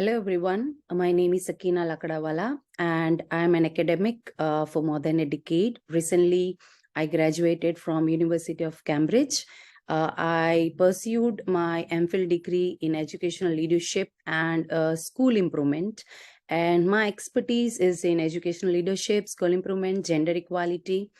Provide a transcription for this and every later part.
Hello everyone, my name is Sakina Lakadawala and I am an academic for more than a decade. Recently, I graduated from University of Cambridge. I pursued my MPhil degree in educational leadership and school improvement. And my expertise is in educational leadership, school improvement, gender equality,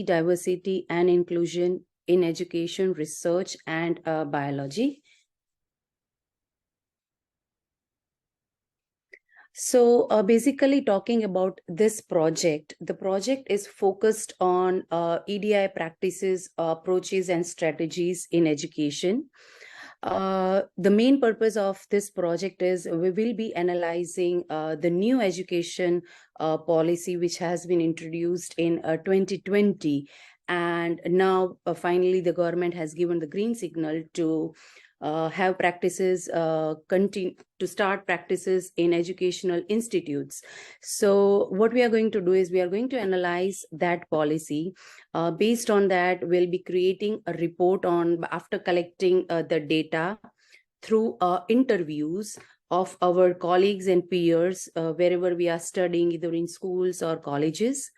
diversity and inclusion in education, research and biology. So basically talking about this project, the project is focused on EDI practices, approaches and strategies in education. The main purpose of this project is we will be analyzing the new education policy which has been introduced in 2020. And now finally the government has given the green signal to have practices continue to start practices in educational institutes. So what we are going to do is we are going to analyze that policy. Based on that, we'll be creating a report on after collecting the data through interviews of our colleagues and peers wherever we are studying, either in schools or colleges.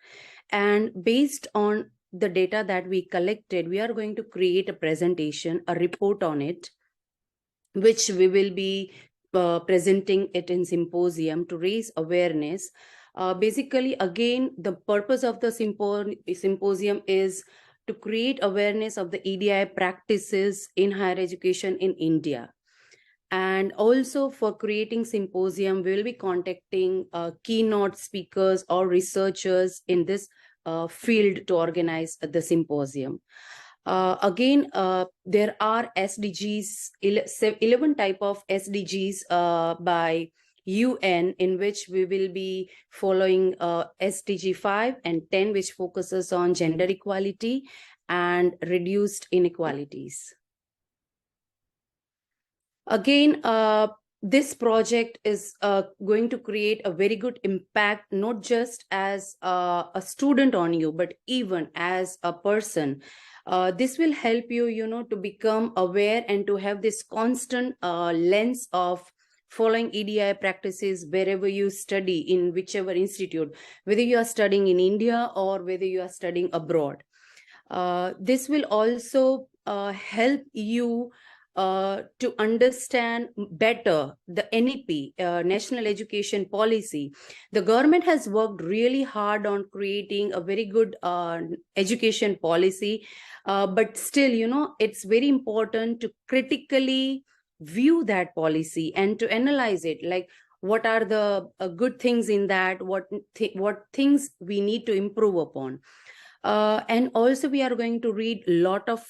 And based on the data that we collected, we are going to create a presentation, a report on it, which we will be presenting it in symposium to raise awareness. Basically, again, the purpose of the symposium is to create awareness of the EDI practices in higher education in India. And also for creating symposium, we will be contacting keynote speakers or researchers in this field to organize the symposium. Again, there are SDGs, 11 type of SDGs by UN, in which we will be following SDG 5 and 10, which focuses on gender equality and reduced inequalities. Again, this project is going to create a very good impact, not just as a student on you, but even as a person. This will help you, to become aware and to have this constant lens of following EDI practices wherever you study, in whichever institute, whether you are studying in India or whether you are studying abroad. This will also help you to understand better the NEP, National Education Policy. The government has worked really hard on creating a very good education policy, but still, it's very important to critically view that policy and to analyze it, like what are the good things in that, what things we need to improve upon. And also we are going to read a lot of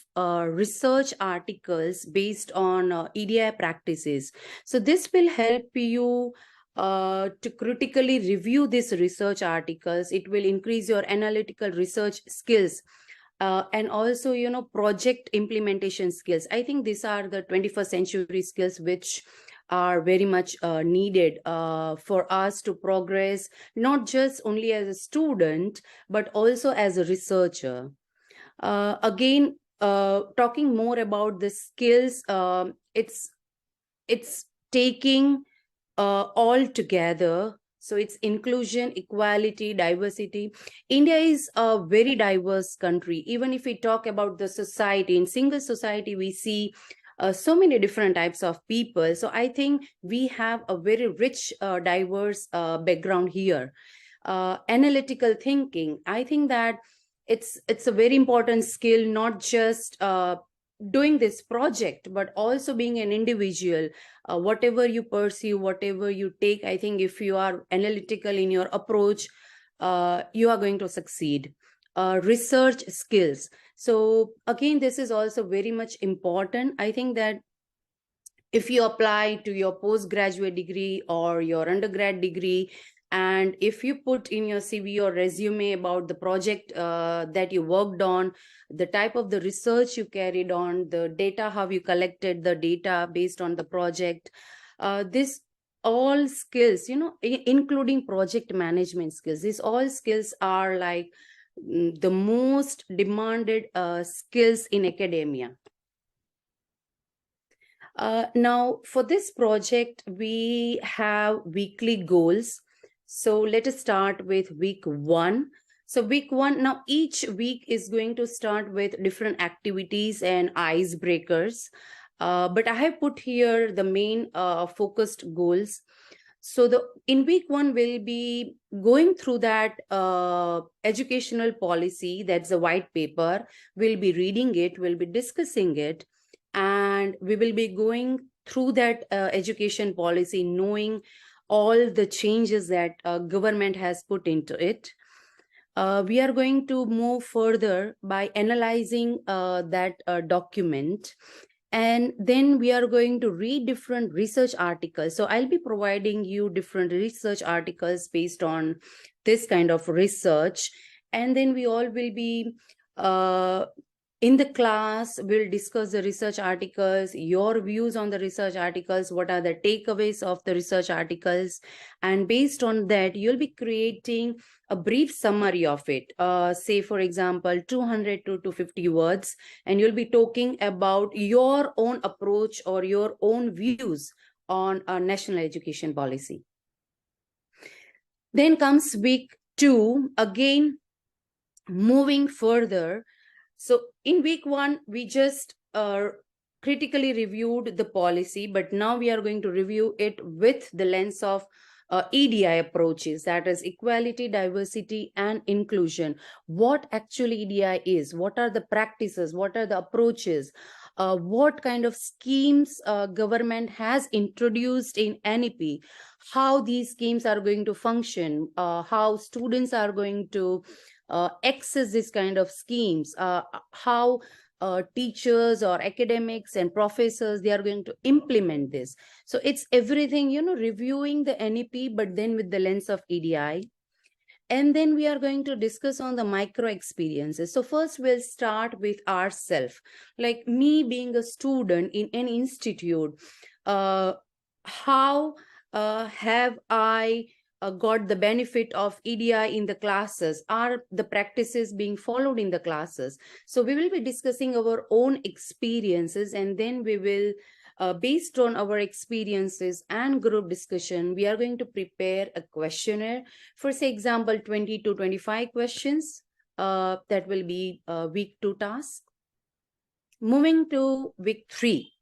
research articles based on EDI practices. So this will help you to critically review these research articles. It will increase your analytical research skills. And also, project implementation skills. I think these are the 21st century skills which are very much needed for us to progress, not just only as a student, but also as a researcher. Again, talking more about the skills, it's taking all together. So it's inclusion, equality, diversity. India is a very diverse country. Even if we talk about the society, in single society, we see so many different types of people. So I think we have a very rich, diverse background here. Analytical thinking, I think that it's a very important skill, not just doing this project, but also being an individual. Whatever you pursue, whatever you take, I think if you are analytical in your approach, you are going to succeed. Research skills. So again, this is also very much important. I think that if you apply to your postgraduate degree or your undergrad degree, and if you put in your CV or resume about the project that you worked on, the type of the research you carried on, the data, how you collected the data based on the project, this all skills, including project management skills, these all skills are like the most demanded skills in academia. Now, for this project, we have weekly goals. So let us start with week 1. So week 1, now each week is going to start with different activities and icebreakers. But I have put here the main focused goals. So in week 1, we'll be going through that educational policy. That's a white paper. We'll be reading it, we'll be discussing it, and we will be going through that education policy, knowing all the changes that government has put into it. We are going to move further by analyzing that document, and then we are going to read different research articles. So I'll be providing you different research articles based on this kind of research, and then we all will be in the class, we'll discuss the research articles, your views on the research articles, what are the takeaways of the research articles, and based on that, you'll be creating a brief summary of it. Say, for example, 200 to 250 words, and you'll be talking about your own approach or your own views on a national education policy. Then comes week 2, again, moving further. So in week 1, we just critically reviewed the policy, but now we are going to review it with the lens of EDI approaches, that is equality, diversity, and inclusion. What actually EDI is, what are the practices, what are the approaches, what kind of schemes government has introduced in NEP, how these schemes are going to function, how students are going to access this kind of schemes, how teachers or academics and professors, they are going to implement this. So it's everything, reviewing the NEP, but then with the lens of EDI. And then we are going to discuss on the micro experiences. So first we'll start with ourselves, like me being a student in an institute. How have I got the benefit of EDI in the classes? Are the practices being followed in the classes? So we will be discussing our own experiences, and then we will, based on our experiences and group discussion, we are going to prepare a questionnaire for, say, example, 20 to 25 questions. That will be week 2 task. Moving to week 3.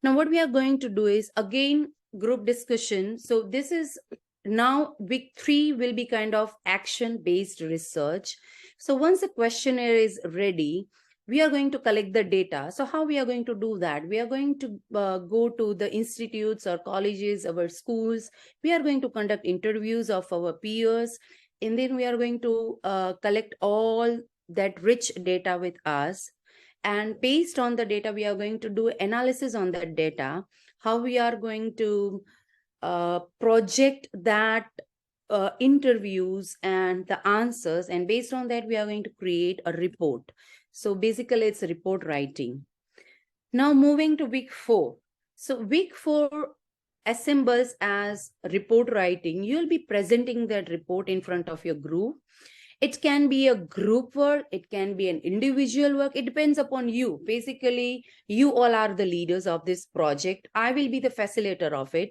Now, what we are going to do is, again, group discussion. So this is now week 3 will be kind of action-based research. So once the questionnaire is ready, we are going to collect the data. So how we are going to do that? We are going to go to the institutes or colleges, our schools. We are going to conduct interviews of our peers, and then we are going to collect all that rich data with us. And based on the data, we are going to do analysis on that data, how we are going to project that interviews and the answers, and based on that we are going to create a report. So basically it's report writing. Now moving to week 4. So week 4 assembles as report writing. You'll be presenting that report in front of your group. It can be a group work, it can be an individual work, it depends upon you. Basically, you all are the leaders of this project. I will be the facilitator of it.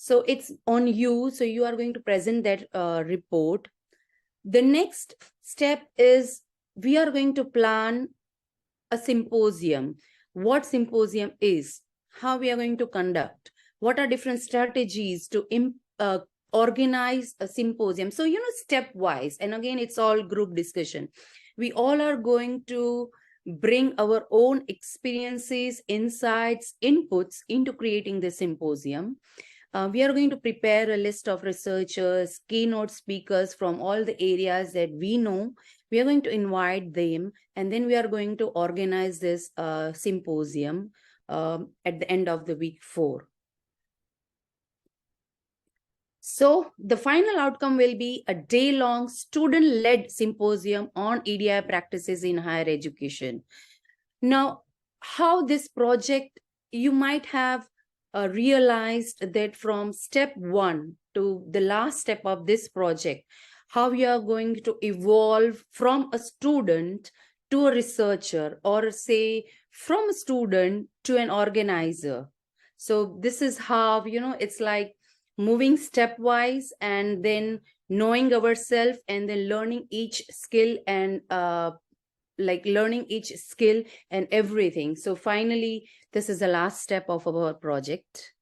So it's on you. So you are going to present that report. The next step is we are going to plan a symposium. What symposium is, how we are going to conduct, what are different strategies to organize a symposium. So, stepwise, and again, it's all group discussion. We all are going to bring our own experiences, insights, inputs into creating the symposium. We are going to prepare a list of researchers, keynote speakers from all the areas that we know. We are going to invite them, and then we are going to organize this symposium at the end of the week 4. So the final outcome will be a day-long student-led symposium on EDI practices in higher education. Now, how this project, you might have realized that from step 1 to the last step of this project, how you are going to evolve from a student to a researcher, or say from a student to an organizer. So this is how, it's like moving stepwise, and then knowing ourselves, and then learning each skill, and learning each skill and everything. So finally, this is the last step of our project.